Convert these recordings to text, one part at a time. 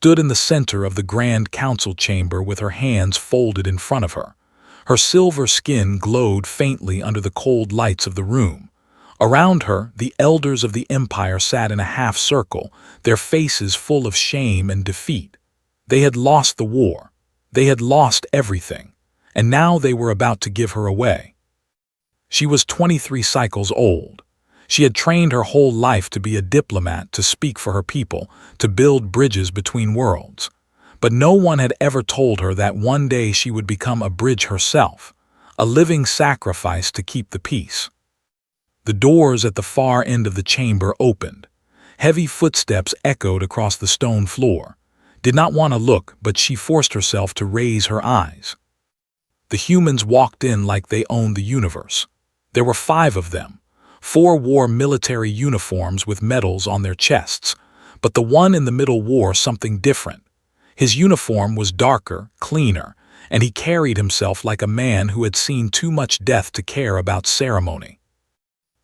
stood in the center of the Grand Council chamber with her hands folded in front of her. Her silver skin glowed faintly under the cold lights of the room. Around her, the elders of the Empire sat in a half-circle, their faces full of shame and defeat. They had lost the war. They had lost everything. And now they were about to give her away. She was 23 cycles old. She had trained her whole life to be a diplomat, to speak for her people, to build bridges between worlds. But no one had ever told her that one day she would become a bridge herself, a living sacrifice to keep the peace. The doors at the far end of the chamber opened. Heavy footsteps echoed across the stone floor. Did not want to look, but she forced herself to raise her eyes. The humans walked in like they owned the universe. There were 5 of them. 4 wore military uniforms with medals on their chests, but the one in the middle wore something different. His uniform was darker, cleaner, and he carried himself like a man who had seen too much death to care about ceremony.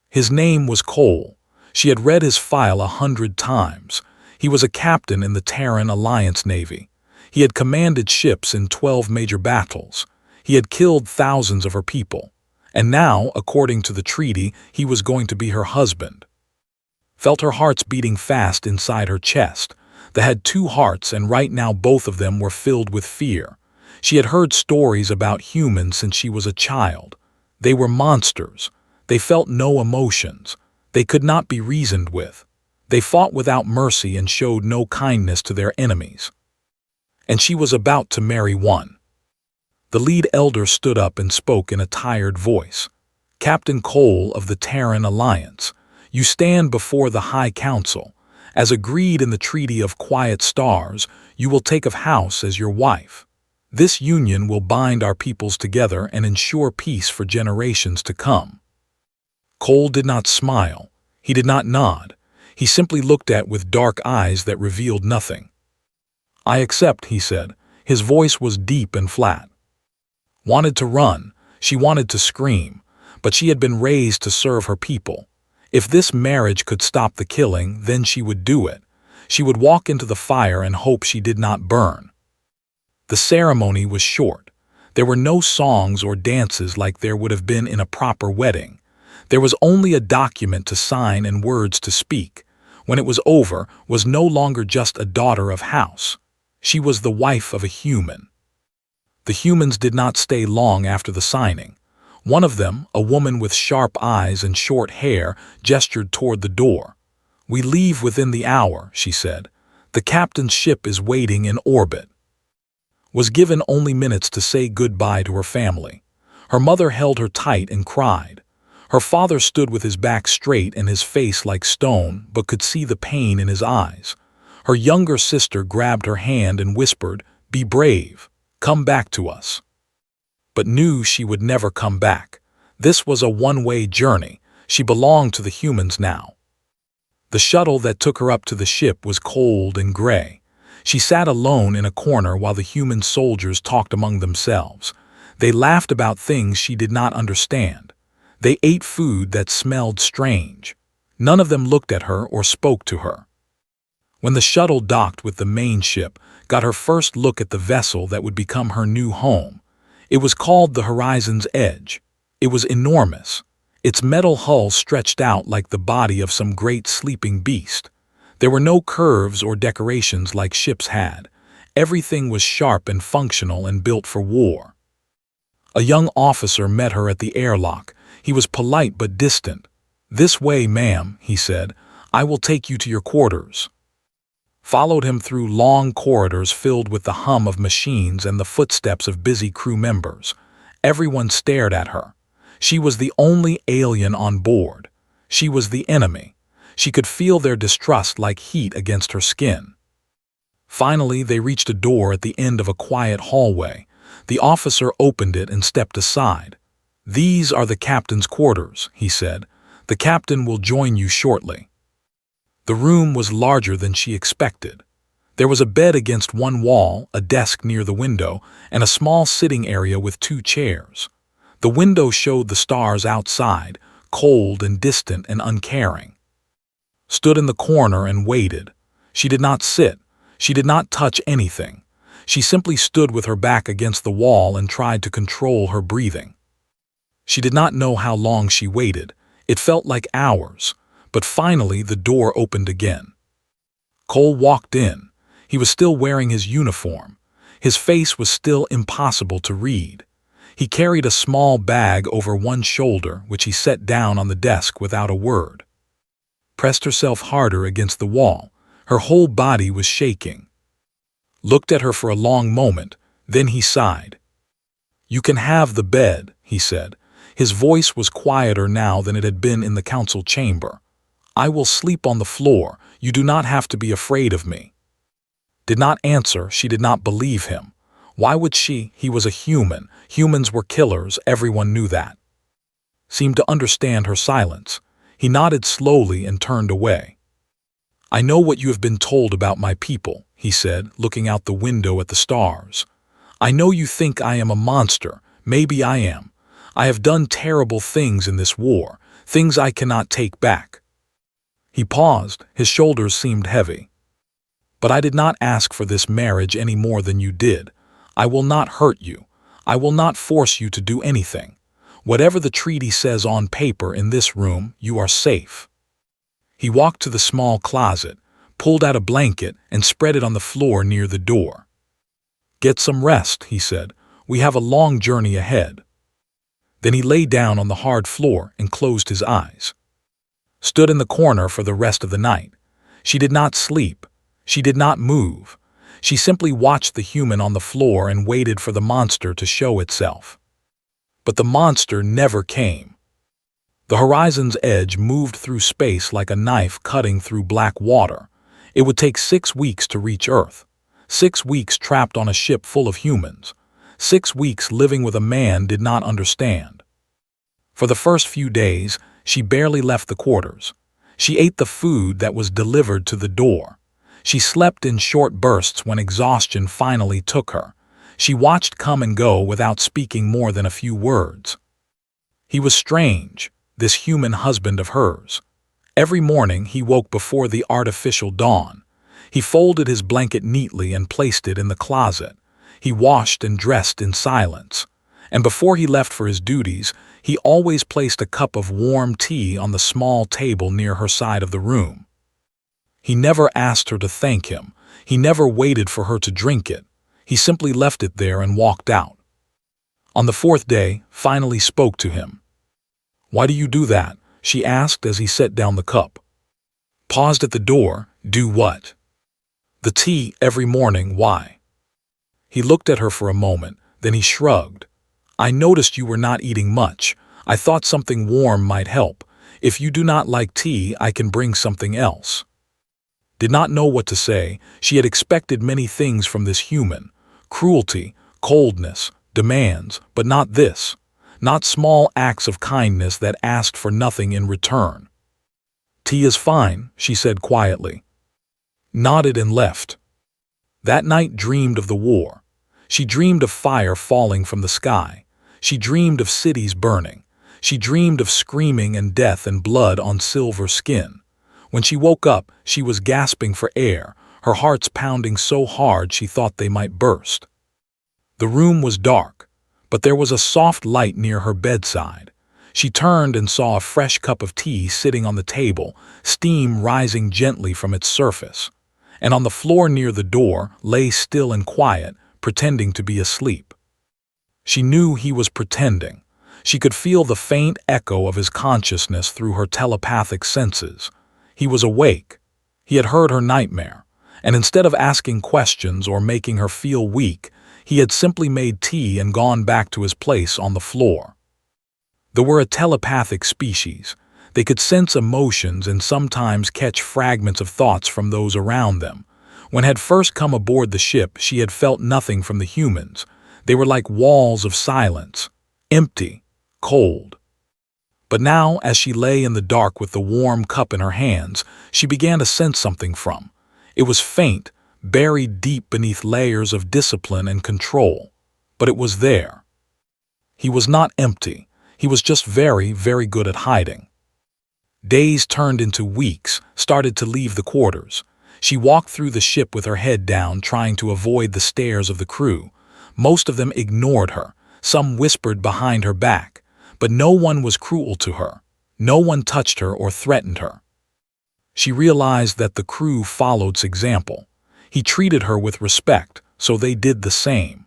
His name was Cole. She had read his file 100 times. He was a captain in the Terran Alliance Navy. He had commanded ships in 12 major battles. He had killed thousands of her people. And now, according to the treaty, he was going to be her husband. Felt her hearts beating fast inside her chest. They had 2 hearts, and right now both of them were filled with fear. She had heard stories about humans since she was a child. They were monsters. They felt no emotions. They could not be reasoned with. They fought without mercy and showed no kindness to their enemies. And she was about to marry one. The lead elder stood up and spoke in a tired voice. "Captain Cole of the Terran Alliance, you stand before the High Council. As agreed in the Treaty of Quiet Stars, you will take of House as your wife. This union will bind our peoples together and ensure peace for generations to come." Cole did not smile. He did not nod. He simply looked at with dark eyes that revealed nothing. "I accept," he said. His voice was deep and flat. Wanted to run. She wanted to scream. But she had been raised to serve her people. If this marriage could stop the killing, then she would do it. She would walk into the fire and hope she did not burn. The ceremony was short. There were no songs or dances like there would have been in a proper wedding. There was only a document to sign and words to speak. When it was over, was no longer just a daughter of House. She was the wife of a human. The humans did not stay long after the signing. One of them, a woman with sharp eyes and short hair, gestured toward the door. "We leave within the hour," she said. "The captain's ship is waiting in orbit." Was given only minutes to say goodbye to her family. Her mother held her tight and cried. Her father stood with his back straight and his face like stone, but could see the pain in his eyes. Her younger sister grabbed her hand and whispered, "Be brave. Come back to us." But knew she would never come back. This was a one-way journey. She belonged to the humans now. The shuttle that took her up to the ship was cold and gray. She sat alone in a corner while the human soldiers talked among themselves. They laughed about things she did not understand. They ate food that smelled strange. None of them looked at her or spoke to her. When the shuttle docked with the main ship, got her first look at the vessel that would become her new home. It was called the Horizon's Edge. It was enormous. Its metal hull stretched out like the body of some great sleeping beast. There were no curves or decorations like ships had. Everything was sharp and functional and built for war. A young officer met her at the airlock. He was polite but distant. "This way, ma'am," he said. "I will take you to your quarters." Followed him through long corridors filled with the hum of machines and the footsteps of busy crew members. Everyone stared at her. She was the only alien on board. She was the enemy. She could feel their distrust like heat against her skin. Finally, they reached a door at the end of a quiet hallway. The officer opened it and stepped aside. "These are the captain's quarters," he said. "The captain will join you shortly." The room was larger than she expected. There was a bed against one wall, a desk near the window, and a small sitting area with 2 chairs. The window showed the stars outside, cold and distant and uncaring. Stood in the corner and waited. She did not sit. She did not touch anything. She simply stood with her back against the wall and tried to control her breathing. She did not know how long she waited. It felt like hours, but finally the door opened again. Cole walked in. He was still wearing his uniform. His face was still impossible to read. He carried a small bag over one shoulder, which he set down on the desk without a word. Pressed herself harder against the wall. Her whole body was shaking. Looked at her for a long moment, then he sighed. "You can have the bed," he said. His voice was quieter now than it had been in the council chamber. "I will sleep on the floor. You do not have to be afraid of me." Did not answer. She did not believe him. Why would she? He was a human. Humans were killers. Everyone knew that. Seemed to understand her silence. He nodded slowly and turned away. "I know what you have been told about my people," he said, looking out the window at the stars. "I know you think I am a monster. Maybe I am. I have done terrible things in this war, things I cannot take back." He paused. His shoulders seemed heavy. "But I did not ask for this marriage any more than you did. I will not hurt you. I will not force you to do anything. Whatever the treaty says on paper in this room, you are safe." He walked to the small closet, pulled out a blanket, and spread it on the floor near the door. "Get some rest," he said. "We have a long journey ahead." Then he lay down on the hard floor and closed his eyes. Stood in the corner for the rest of the night. She did not sleep. She did not move. She simply watched the human on the floor and waited for the monster to show itself. But the monster never came. The horizon's edge moved through space like a knife cutting through black water. It would take 6 weeks to reach Earth. 6 weeks trapped on a ship full of humans. 6 weeks living with a man did not understand. For the first few days, she barely left the quarters. She ate the food that was delivered to the door. She slept in short bursts when exhaustion finally took her. She watched come and go without speaking more than a few words. He was strange, this human husband of hers. Every morning he woke before the artificial dawn. He folded his blanket neatly and placed it in the closet. He washed and dressed in silence. And before he left for his duties, he always placed a cup of warm tea on the small table near her side of the room. He never asked her to thank him. He never waited for her to drink it. He simply left it there and walked out. On the 4th day, finally spoke to him. "Why do you do that?" she asked as he set down the cup. Paused at the door. "Do what?" "The tea every morning. Why?" He looked at her for a moment, then he shrugged. "I noticed you were not eating much. I thought something warm might help. If you do not like tea, I can bring something else." Did not know what to say. She had expected many things from this human. Cruelty, coldness, demands, but not this. Not small acts of kindness that asked for nothing in return. "Tea is fine," she said quietly. Nodded and left. That night dreamed of the war. She dreamed of fire falling from the sky. She dreamed of cities burning. She dreamed of screaming and death and blood on silver skin. When she woke up, she was gasping for air, her heart's pounding so hard she thought they might burst. The room was dark, but there was a soft light near her bedside. She turned and saw a fresh cup of tea sitting on the table, steam rising gently from its surface. And on the floor near the door lay still and quiet, pretending to be asleep. She knew he was pretending. She could feel the faint echo of his consciousness through her telepathic senses. He was awake. He had heard her nightmare, and instead of asking questions or making her feel weak, he had simply made tea and gone back to his place on the floor. They were a telepathic species. They could sense emotions and sometimes catch fragments of thoughts from those around them. When had first come aboard the ship, she had felt nothing from the humans. They were like walls of silence, empty, cold. But now, as she lay in the dark with the warm cup in her hands, she began to sense something from. It was faint, buried deep beneath layers of discipline and control. But it was there. He was not empty. He was just very, very good at hiding. Days turned into weeks, started to leave the quarters. She walked through the ship with her head down, trying to avoid the stares of the crew. Most of them ignored her, some whispered behind her back, but no one was cruel to her. No one touched her or threatened her. She realized that the crew followed his example. He treated her with respect, so they did the same.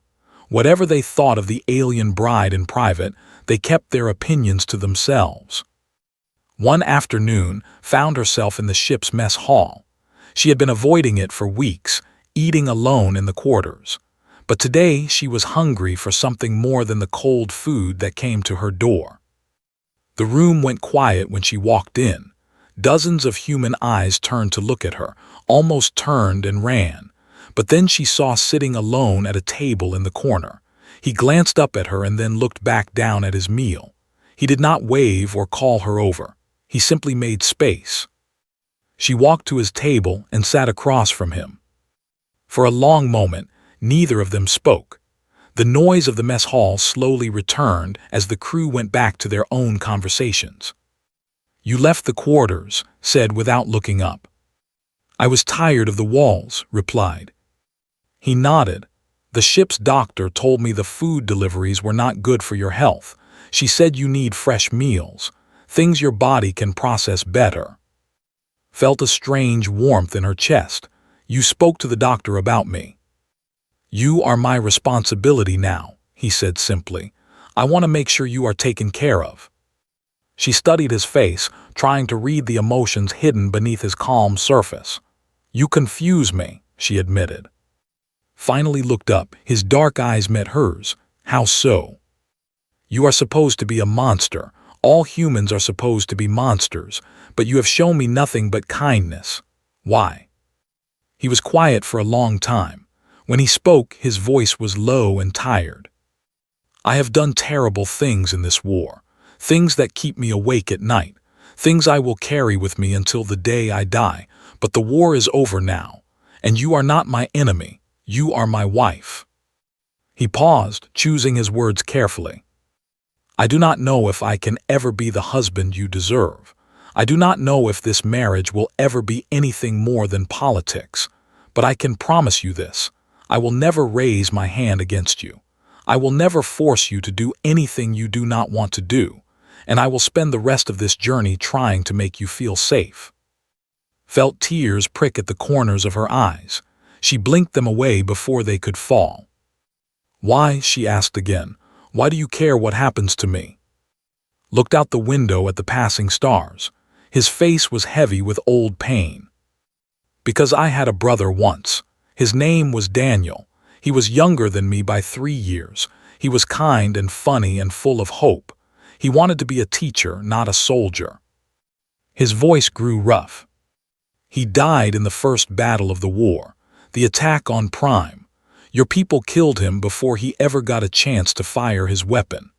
Whatever they thought of the alien bride in private, they kept their opinions to themselves. One afternoon found herself in the ship's mess hall. She had been avoiding it for weeks, eating alone in the quarters. But today she was hungry for something more than the cold food that came to her door. The room went quiet when she walked in. Dozens of human eyes turned to look at her, almost turned and ran. But then she saw sitting alone at a table in the corner. He glanced up at her and then looked back down at his meal. He did not wave or call her over. He simply made space. She walked to his table and sat across from him. For a long moment, neither of them spoke. The noise of the mess hall slowly returned as the crew went back to their own conversations. "You left the quarters," said without looking up. "I was tired of the walls," replied. He nodded. "The ship's doctor told me the food deliveries were not good for your health. She said you need fresh meals, things your body can process better." Felt a strange warmth in her chest. "You spoke to the doctor about me." "You are my responsibility now," he said simply. "I want to make sure you are taken care of." She studied his face, trying to read the emotions hidden beneath his calm surface. "You confuse me," she admitted. Finally looked up, his dark eyes met hers. "How so?" "You are supposed to be a monster. All humans are supposed to be monsters, but you have shown me nothing but kindness. Why?" He was quiet for a long time. When he spoke, his voice was low and tired. "I have done terrible things in this war, things that keep me awake at night, things I will carry with me until the day I die, but the war is over now, and you are not my enemy, you are my wife." He paused, choosing his words carefully. "I do not know if I can ever be the husband you deserve. I do not know if this marriage will ever be anything more than politics, but I can promise you this. I will never raise my hand against you. I will never force you to do anything you do not want to do, and I will spend the rest of this journey trying to make you feel safe." Felt tears prick at the corners of her eyes. She blinked them away before they could fall. "Why?" she asked again. "Why do you care what happens to me?" Looked out the window at the passing stars. His face was heavy with old pain. "Because I had a brother once. His name was Daniel. He was younger than me by 3 years. He was kind and funny and full of hope. He wanted to be a teacher, not a soldier." His voice grew rough. "He died in the first battle of the war, the attack on Prime. Your people killed him before he ever got a chance to fire his weapon."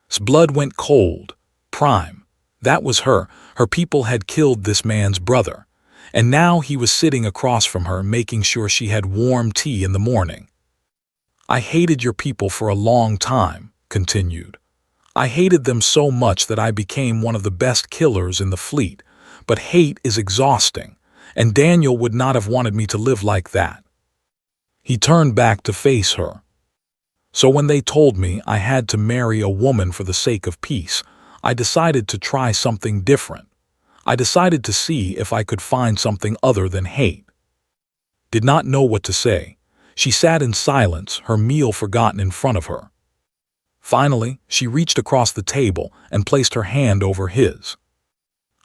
His blood went cold. Prime. That was her. Her people had killed this man's brother. And now he was sitting across from her, making sure she had warm tea in the morning. "I hated your people for a long time," continued. "I hated them so much that I became one of the best killers in the fleet. But hate is exhausting, and Daniel would not have wanted me to live like that." He turned back to face her. "So when they told me I had to marry a woman for the sake of peace, I decided to try something different. I decided to see if I could find something other than hate." Did not know what to say. She sat in silence, her meal forgotten in front of her. Finally, she reached across the table and placed her hand over his.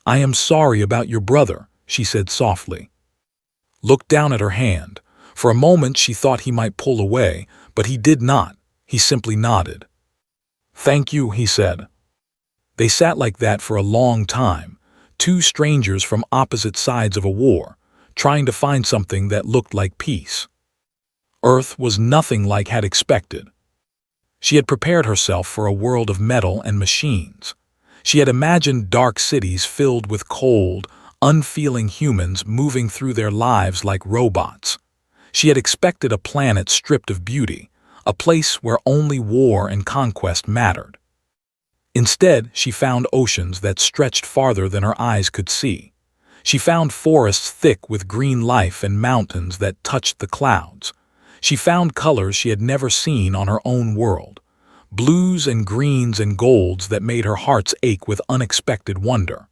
"I am sorry about your brother," she said softly. Looked down at her hand. For a moment she thought he might pull away, but he did not. He simply nodded. "Thank you," he said. They sat like that for a long time, two strangers from opposite sides of a war, trying to find something that looked like peace. Earth was nothing like had expected. She had prepared herself for a world of metal and machines. She had imagined dark cities filled with cold, unfeeling humans moving through their lives like robots. She had expected a planet stripped of beauty, a place where only war and conquest mattered. Instead, she found oceans that stretched farther than her eyes could see. She found forests thick with green life and mountains that touched the clouds. She found colors she had never seen on her own world, blues and greens and golds that made her hearts ache with unexpected wonder.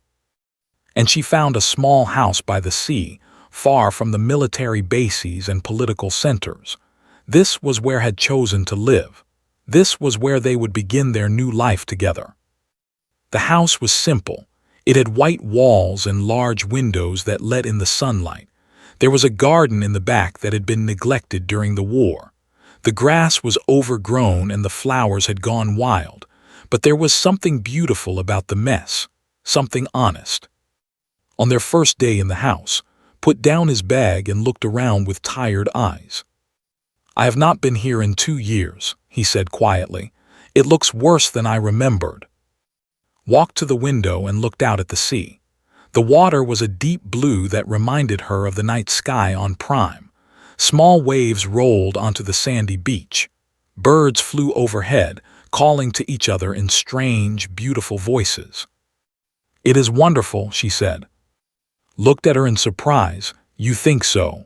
And she found a small house by the sea, far from the military bases and political centers. This was where had chosen to live. This was where they would begin their new life together. The house was simple. It had white walls and large windows that let in the sunlight. There was a garden in the back that had been neglected during the war. The grass was overgrown and the flowers had gone wild, but there was something beautiful about the mess, something honest. On their first day in the house, put down his bag and looked around with tired eyes. "I have not been here in 2 years," he said quietly. "It looks worse than I remembered." Walked to the window and looked out at the sea. The water was a deep blue that reminded her of the night sky on Prime. Small waves rolled onto the sandy beach. Birds flew overhead, calling to each other in strange, beautiful voices. "It is wonderful," she said. Looked at her in surprise. "You think so?"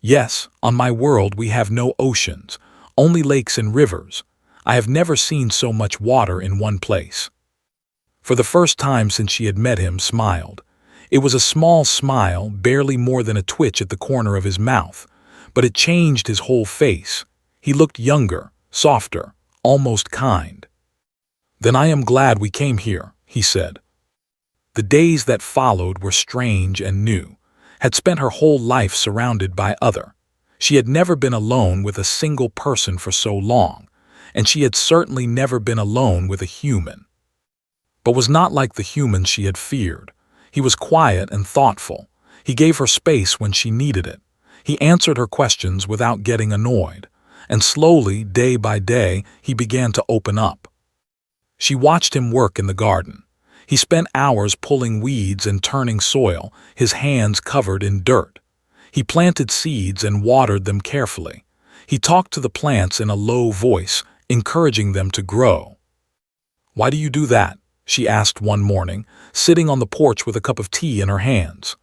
"Yes, on my world we have no oceans, only lakes and rivers. I have never seen so much water in one place." For the first time since she had met him, smiled. It was a small smile, barely more than a twitch at the corner of his mouth, but it changed his whole face. He looked younger, softer, almost kind. "Then I am glad we came here," he said. The days that followed were strange and new. Had spent her whole life surrounded by other. She had never been alone with a single person for so long, and she had certainly never been alone with a human. But was not like the humans she had feared. He was quiet and thoughtful. He gave her space when she needed it. He answered her questions without getting annoyed. And slowly, day by day, he began to open up. She watched him work in the garden. He spent hours pulling weeds and turning soil, his hands covered in dirt. He planted seeds and watered them carefully. He talked to the plants in a low voice, encouraging them to grow. "Why do you do that?" she asked one morning, sitting on the porch with a cup of tea in her hands.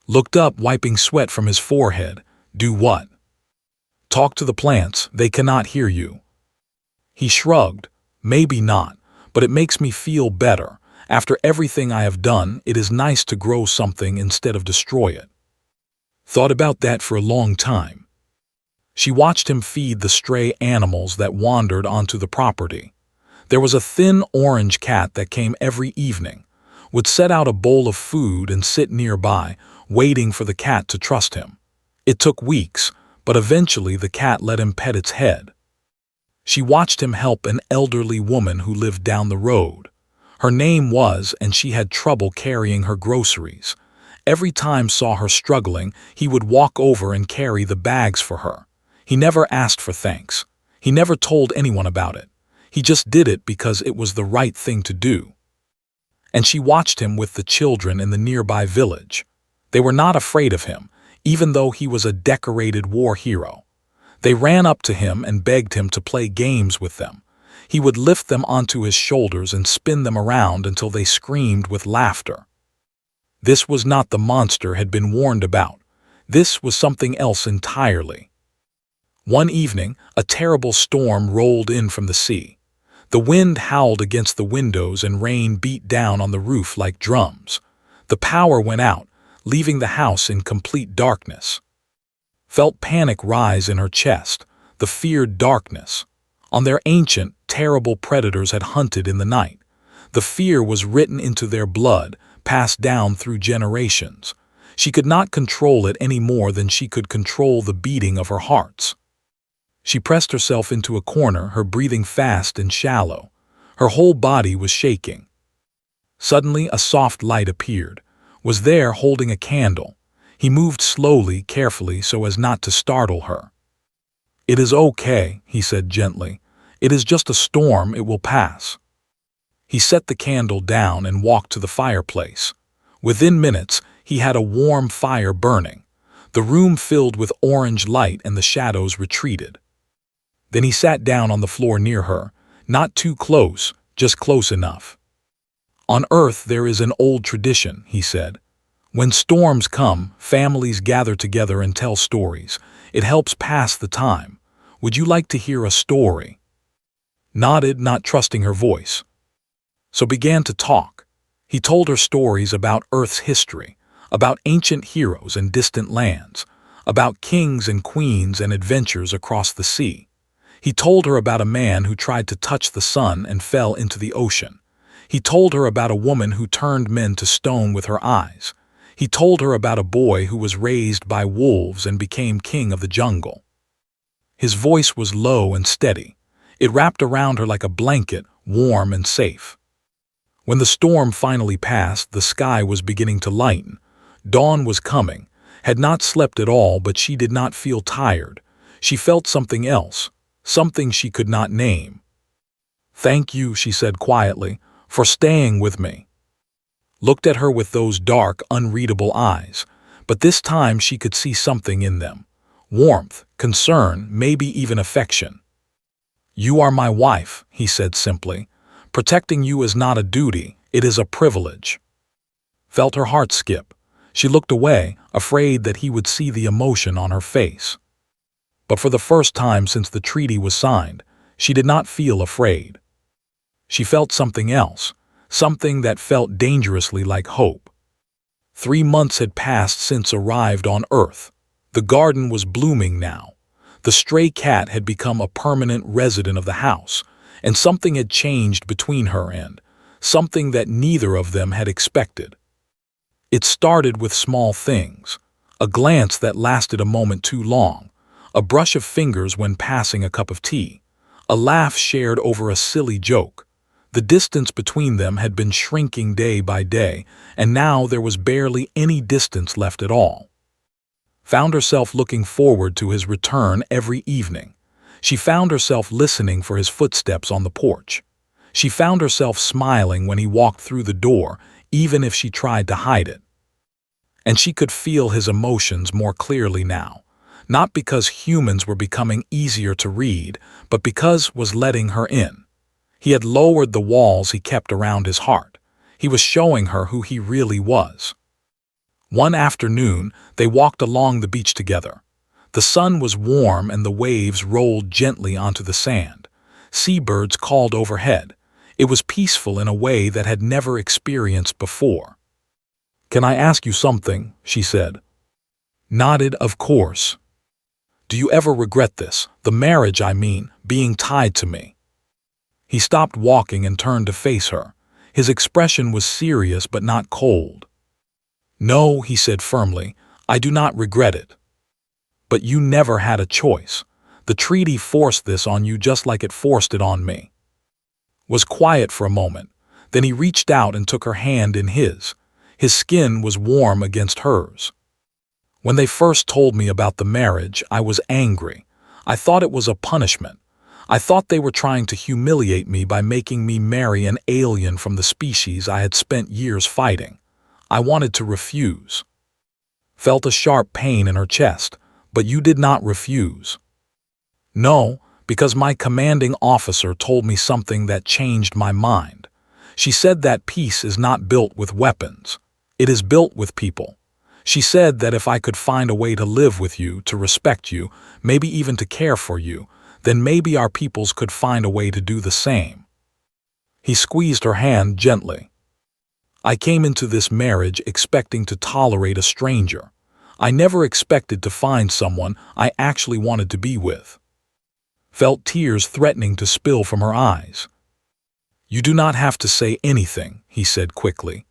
Looked up, wiping sweat from his forehead. "Do what?" "Talk to the plants, they cannot hear you." He shrugged. "Maybe not, but it makes me feel better. After everything I have done, it is nice to grow something instead of destroy it." Thought about that for a long time. She watched him feed the stray animals that wandered onto the property. There was a thin orange cat that came every evening, would set out a bowl of food and sit nearby, waiting for the cat to trust him. It took weeks, but eventually the cat let him pet its head. She watched him help an elderly woman who lived down the road. Her name was, and she had trouble carrying her groceries. Every time saw her struggling, he would walk over and carry the bags for her. He never asked for thanks. He never told anyone about it. He just did it because it was the right thing to do. And she watched him with the children in the nearby village. They were not afraid of him, even though he was a decorated war hero. They ran up to him and begged him to play games with them. He would lift them onto his shoulders and spin them around until they screamed with laughter. This was not the monster had been warned about. This was something else entirely. One evening, a terrible storm rolled in from the sea. The wind howled against the windows and rain beat down on the roof like drums. The power went out, leaving the house in complete darkness. Felt panic rise in her chest, the feared darkness. On their ancient, terrible predators had hunted in the night. The fear was written into their blood, passed down through generations. She could not control it any more than she could control the beating of her hearts. She pressed herself into a corner, her breathing fast and shallow. Her whole body was shaking. Suddenly, a soft light appeared, was there holding a candle. He moved slowly, carefully, so as not to startle her. "It is okay," he said gently. "It is just a storm, it will pass." He set the candle down and walked to the fireplace. Within minutes, he had a warm fire burning. The room filled with orange light and the shadows retreated. Then he sat down on the floor near her, not too close, just close enough. "On Earth there is an old tradition," he said. When storms come, families gather together and tell stories. It helps pass the time. Would you like to hear a story? Nodded, not trusting her voice. So began to talk. He told her stories about Earth's history, about ancient heroes and distant lands, about kings and queens and adventures across the sea. He told her about a man who tried to touch the sun and fell into the ocean. He told her about a woman who turned men to stone with her eyes. He told her about a boy who was raised by wolves and became king of the jungle. His voice was low and steady. It wrapped around her like a blanket, warm and safe. When the storm finally passed, the sky was beginning to lighten. Dawn was coming. Had not slept at all, but she did not feel tired. She felt something else, something she could not name. "Thank you," she said quietly, "for staying with me." Looked at her with those dark, unreadable eyes, but this time she could see something in them. Warmth, concern, maybe even affection. "You are my wife," he said simply. "Protecting you is not a duty, it is a privilege." Felt her heart skip. She looked away, afraid that he would see the emotion on her face. But for the first time since the treaty was signed, she did not feel afraid. She felt something else, something that felt dangerously like hope. 3 months had passed since arrived on Earth. The garden was blooming now. The stray cat had become a permanent resident of the house, and something had changed between her and something that neither of them had expected. It started with small things, a glance that lasted a moment too long, a brush of fingers when passing a cup of tea, a laugh shared over a silly joke. The distance between them had been shrinking day by day, and now there was barely any distance left at all. Found herself looking forward to his return every evening. She found herself listening for his footsteps on the porch. She found herself smiling when he walked through the door, even if she tried to hide it. And she could feel his emotions more clearly now, not because humans were becoming easier to read, but because was letting her in. He had lowered the walls he kept around his heart. He was showing her who he really was. One afternoon, they walked along the beach together. The sun was warm and the waves rolled gently onto the sand. Seabirds called overhead. It was peaceful in a way that had never experienced before. "Can I ask you something?" she said. Nodded, "Of course." "Do you ever regret this? The marriage, I mean, being tied to me?" He stopped walking and turned to face her. His expression was serious but not cold. "No," he said firmly, "I do not regret it. But you never had a choice. The treaty forced this on you just like it forced it on me." Was quiet for a moment. Then he reached out and took her hand in his. His skin was warm against hers. "When they first told me about the marriage, I was angry. I thought it was a punishment. I thought they were trying to humiliate me by making me marry an alien from the species I had spent years fighting. I wanted to refuse." Felt a sharp pain in her chest. "But you did not refuse." "No, because my commanding officer told me something that changed my mind. She said that peace is not built with weapons. It is built with people. She said that if I could find a way to live with you, to respect you, maybe even to care for you, then maybe our peoples could find a way to do the same." He squeezed her hand gently. "I came into this marriage expecting to tolerate a stranger. I never expected to find someone I actually wanted to be with." Felt tears threatening to spill from her eyes. "You do not have to say anything," he said quickly.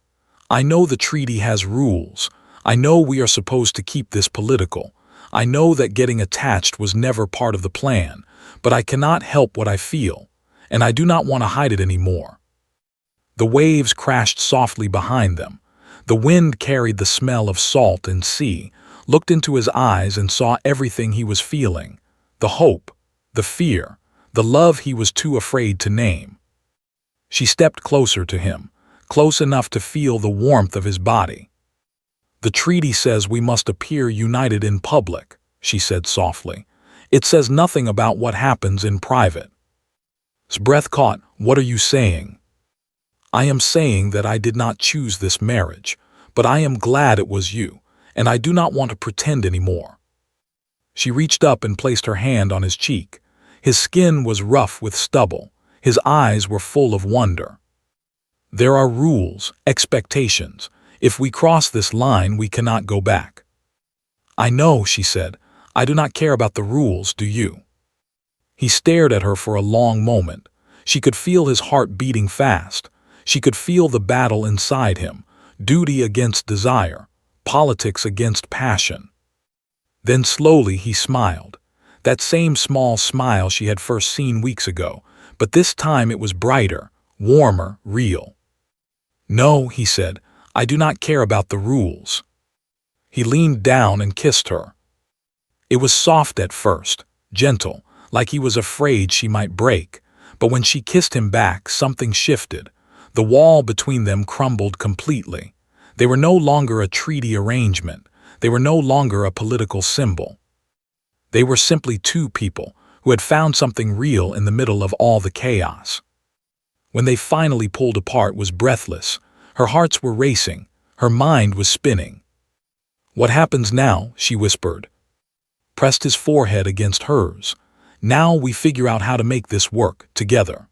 "I know the treaty has rules. I know we are supposed to keep this political. I know that getting attached was never part of the plan, but I cannot help what I feel, and I do not want to hide it anymore." The waves crashed softly behind them. The wind carried the smell of salt and sea, looked into his eyes and saw everything he was feeling. The hope, the fear, the love he was too afraid to name. She stepped closer to him, close enough to feel the warmth of his body. "The treaty says we must appear united in public," she said softly. "It says nothing about what happens in private." His breath caught. "What are you saying?" "I am saying that I did not choose this marriage, but I am glad it was you, and I do not want to pretend anymore." She reached up and placed her hand on his cheek. His skin was rough with stubble. His eyes were full of wonder. "There are rules, expectations. If we cross this line, we cannot go back." "I know," she said. "I do not care about the rules, do you?" He stared at her for a long moment. She could feel his heart beating fast. She could feel the battle inside him, duty against desire, politics against passion. Then slowly he smiled, that same small smile she had first seen weeks ago, but this time it was brighter, warmer, real. "No," he said, "I do not care about the rules." He leaned down and kissed her. It was soft at first, gentle, like he was afraid she might break, but when she kissed him back, something shifted. The wall between them crumbled completely. They were no longer a treaty arrangement. They were no longer a political symbol. They were simply two people who had found something real in the middle of all the chaos. When they finally pulled apart was breathless. Her hearts were racing. Her mind was spinning. "What happens now?" she whispered. Pressed his forehead against hers. "Now we figure out how to make this work, together."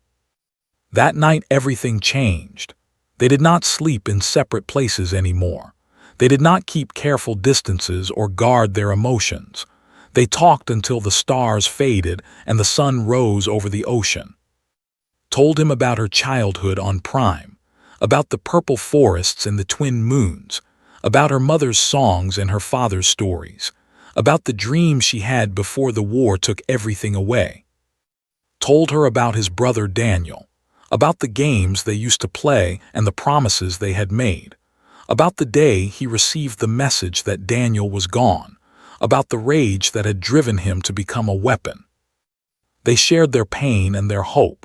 That night everything changed. They did not sleep in separate places anymore. They did not keep careful distances or guard their emotions. They talked until the stars faded and the sun rose over the ocean. Told him about her childhood on Prime, about the purple forests and the twin moons, about her mother's songs and her father's stories, about the dreams she had before the war took everything away. Told her about his brother Daniel, about the games they used to play and the promises they had made, about the day he received the message that Daniel was gone, about the rage that had driven him to become a weapon. They shared their pain and their hope.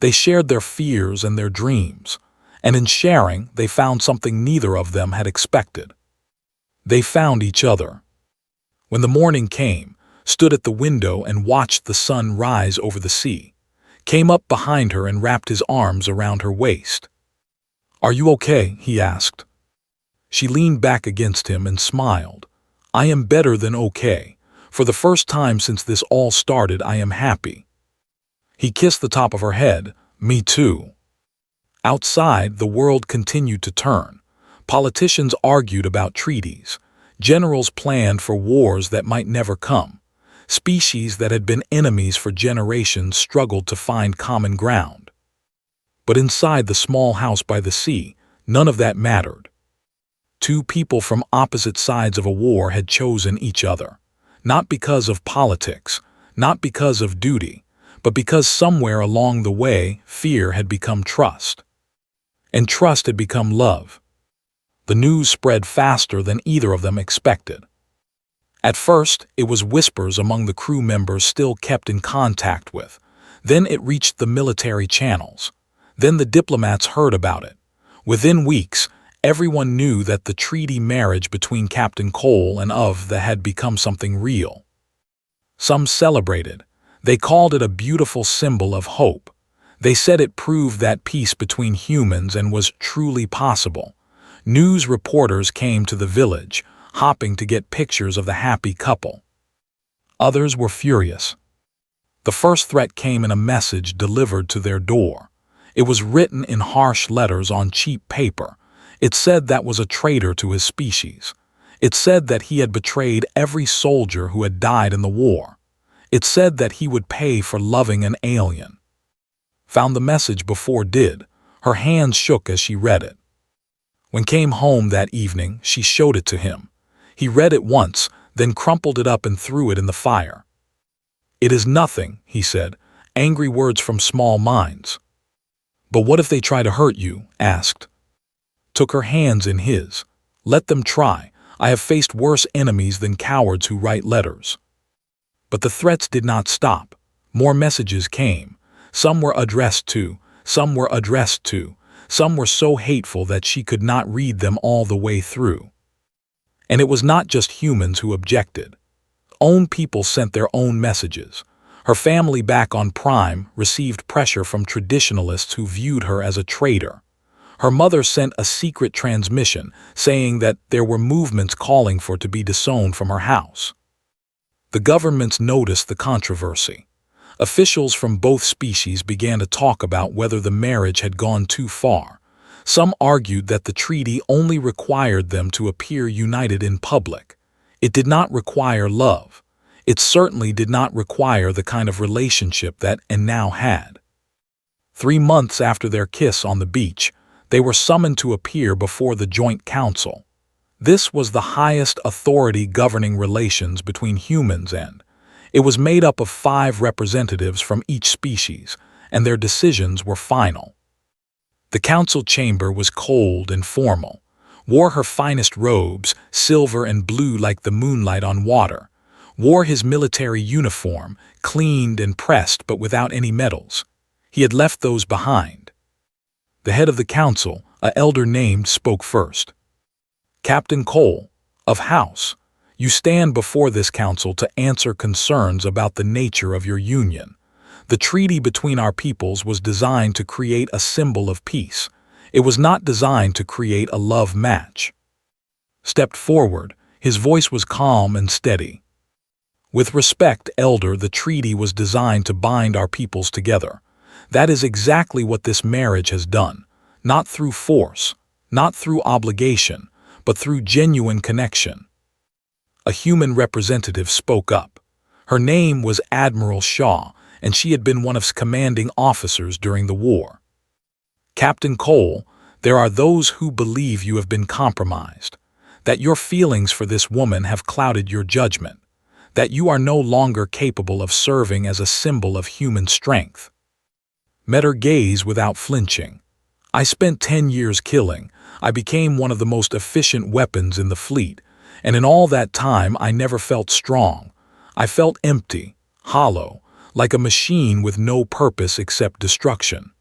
They shared their fears and their dreams, and in sharing, they found something neither of them had expected. They found each other. When the morning came, stood at the window and watched the sun rise over the sea, came up behind her and wrapped his arms around her waist. "Are you okay?" he asked. She leaned back against him and smiled. "I am better than okay. For the first time since this all started, I am happy." He kissed the top of her head. "Me too." Outside, the world continued to turn. Politicians argued about treaties. Generals planned for wars that might never come. Species that had been enemies for generations struggled to find common ground. But inside the small house by the sea, none of that mattered. Two people from opposite sides of a war had chosen each other, not because of politics, not because of duty, but because somewhere along the way, fear had become trust. And trust had become love. The news spread faster than either of them expected. At first, it was whispers among the crew members still kept in contact with. Then it reached the military channels. Then the diplomats heard about it. Within weeks, everyone knew that the treaty marriage between Captain Cole and Of had become something real. Some celebrated. They called it a beautiful symbol of hope. They said it proved that peace between humans and was truly possible. News reporters came to the village, hopping to get pictures of the happy couple. Others were furious. The first threat came in a message delivered to their door. It was written in harsh letters on cheap paper. It said that was a traitor to his species. It said that he had betrayed every soldier who had died in the war. It said that he would pay for loving an alien. Found the message before did. Her hands shook as she read it. When came home that evening, she showed it to him. He read it once, then crumpled it up and threw it in the fire. "It is nothing," he said, "angry words from small minds." "But what if they try to hurt you?" asked. Took her hands in his. "Let them try. I have faced worse enemies than cowards who write letters." But the threats did not stop. More messages came. Some were addressed to, some were addressed to. Some were so hateful that she could not read them all the way through. And it was not just humans who objected. Own people sent their own messages. Her family back on Prime received pressure from traditionalists who viewed her as a traitor. Her mother sent a secret transmission saying that there were movements calling for to be disowned from her house. The governments noticed the controversy. Officials from both species began to talk about whether the marriage had gone too far. Some argued that the treaty only required them to appear united in public. It did not require love. It certainly did not require the kind of relationship that and now had. 3 months after their kiss on the beach, they were summoned to appear before the Joint Council. This was the highest authority governing relations between humans, and it was made up of 5 representatives from each species, and their decisions were final. The council chamber was cold and formal, wore her finest robes, silver and blue like the moonlight on water, wore his military uniform, cleaned and pressed but without any medals. He had left those behind. The head of the council, an elder named, spoke first. "Captain Cole, of House, you stand before this council to answer concerns about the nature of your union. The treaty between our peoples was designed to create a symbol of peace. It was not designed to create a love match." Stepped forward, his voice was calm and steady. "With respect, Elder, the treaty was designed to bind our peoples together. That is exactly what this marriage has done, not through force, not through obligation, but through genuine connection." A human representative spoke up. Her name was Admiral Shaw, and she had been one of commanding officers during the war. "Captain Cole, there are those who believe you have been compromised, that your feelings for this woman have clouded your judgment, that you are no longer capable of serving as a symbol of human strength." Met her gaze without flinching. "I spent 10 years killing. I became one of the most efficient weapons in the fleet, and in all that time I never felt strong. I felt empty, hollow, like a machine with no purpose except destruction."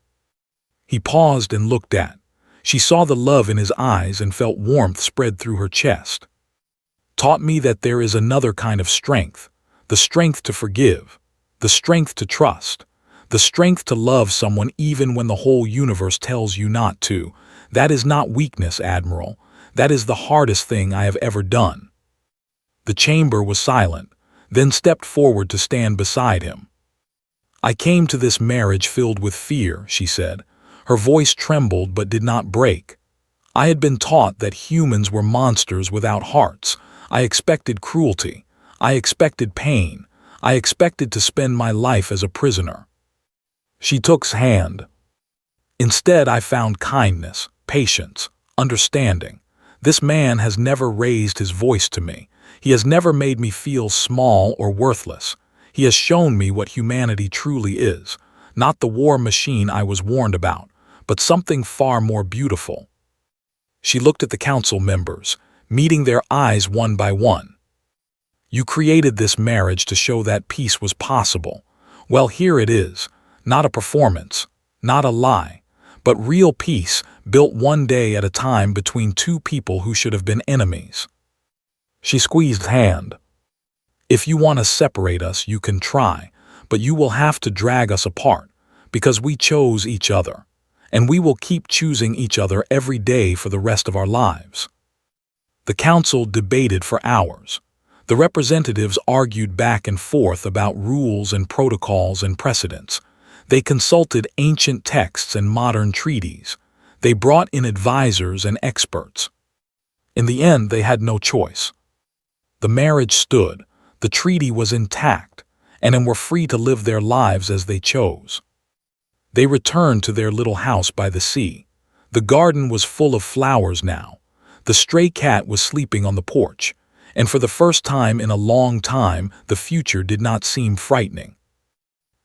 He paused and looked at. She saw the love in his eyes and felt warmth spread through her chest. "Taught me that there is another kind of strength, the strength to forgive, the strength to trust, the strength to love someone even when the whole universe tells you not to. That is not weakness, Admiral. That is the hardest thing I have ever done." The chamber was silent, then stepped forward to stand beside him. "I came to this marriage filled with fear," she said. Her voice trembled but did not break. "I had been taught that humans were monsters without hearts. I expected cruelty. I expected pain. I expected to spend my life as a prisoner." She took his hand. "Instead, I found kindness, patience, understanding. This man has never raised his voice to me. He has never made me feel small or worthless. He has shown me what humanity truly is, not the war machine I was warned about, but something far more beautiful." She looked at the council members, meeting their eyes one by one. "You created this marriage to show that peace was possible. Well, here it is, not a performance, not a lie, but real peace built one day at a time between 2 people who should have been enemies." She squeezed his hand. "If you want to separate us, you can try, but you will have to drag us apart, because we chose each other, and we will keep choosing each other every day for the rest of our lives." The council debated for hours. The representatives argued back and forth about rules and protocols and precedents. They consulted ancient texts and modern treaties. They brought in advisors and experts. In the end, they had no choice. The marriage stood, the treaty was intact, and were free to live their lives as they chose. They returned to their little house by the sea. The garden was full of flowers now. The stray cat was sleeping on the porch, and for the first time in a long time, the future did not seem frightening.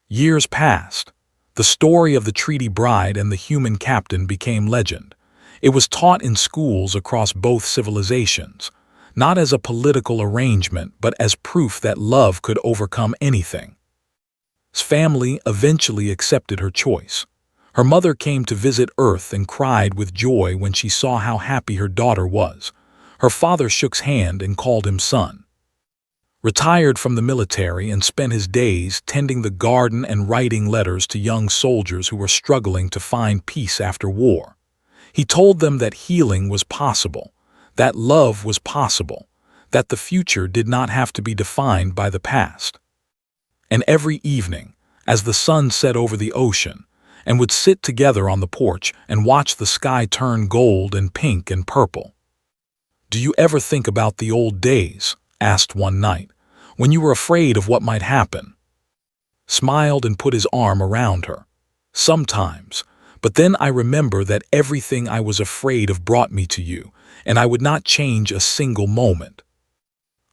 Years passed. The story of the treaty bride and the human captain became legend. It was taught in schools across both civilizations, not as a political arrangement, but as proof that love could overcome anything. His family eventually accepted her choice. Her mother came to visit Earth and cried with joy when she saw how happy her daughter was. Her father shook his hand and called him son. Retired from the military and spent his days tending the garden and writing letters to young soldiers who were struggling to find peace after war. He told them that healing was possible, that love was possible, that the future did not have to be defined by the past. And every evening, as the sun set over the ocean, and would sit together on the porch and watch the sky turn gold and pink and purple. "Do you ever think about the old days?" asked one night, "when you were afraid of what might happen?" Smiled and put his arm around her. "Sometimes, but then I remember that everything I was afraid of brought me to you, and I would not change a single moment."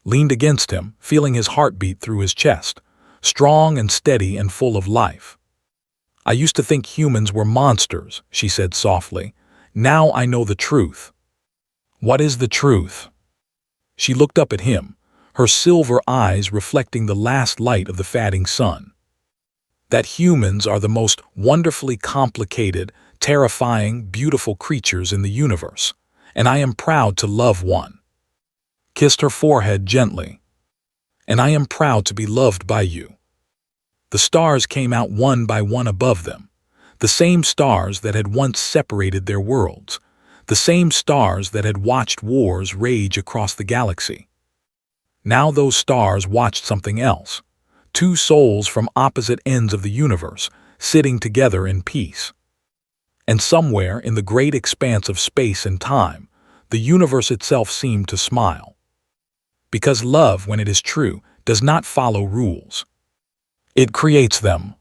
Leaned against him, feeling his heartbeat through his chest, strong and steady and full of life. "I used to think humans were monsters," she said softly. "Now I know the truth." "What is the truth?" She looked up at him, her silver eyes reflecting the last light of the fading sun. "That humans are the most wonderfully complicated, terrifying, beautiful creatures in the universe, and I am proud to love one." Kissed her forehead gently. "And I am proud to be loved by you." The stars came out one by one above them, the same stars that had once separated their worlds, the same stars that had watched wars rage across the galaxy. Now those stars watched something else, two souls from opposite ends of the universe, sitting together in peace. And somewhere in the great expanse of space and time, the universe itself seemed to smile. Because love, when it is true, does not follow rules. It creates them.